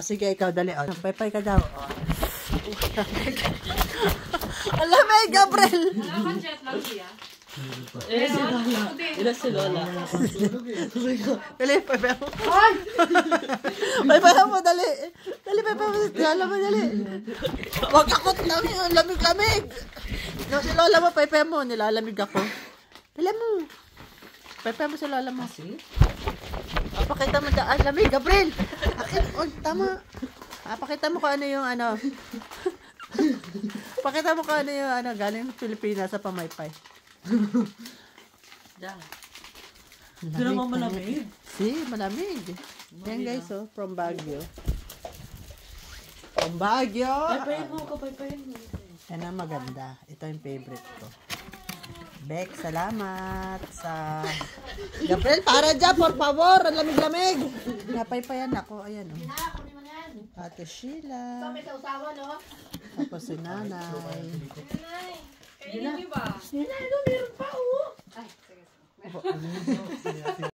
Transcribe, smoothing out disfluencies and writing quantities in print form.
Sige, ikaw, dali. Oh. Paypay ka daw. Oh. Alam mo, Gabriel. Wala kang jet lag siya. Si Lola. Ila si Lola. Dali, paypay mo. Paypay mo, dali. Dali, paypay mo. Lola mo, dali. Huwag ako lamig-lamig. No, si Lola mo, paypay mo. Nilalamig ako. Dali mo. Paypay mo si Lola mo. Pakita mo daan. Lamig, Gabriel. Tama. Pakita mo kung ano yung ano. Pakita mo kung ano yung ano. Galing Pilipinas sa pamaypay. Diyan. Hindi naman malamig. Malamig. Yan guys, oh. From Baguio. From Baguio. Paypayin mo. Yan ang maganda. Ito yung favorite ko. Bek, salamat sa... Gabriel, para dyan, por favor. Ang lamig-lamig. Napaypayan ako. Ayan, oh. Ate Sheila. Tapos si Nanay. Kainin niyo ba? Meron pa, oh. Ay, sige.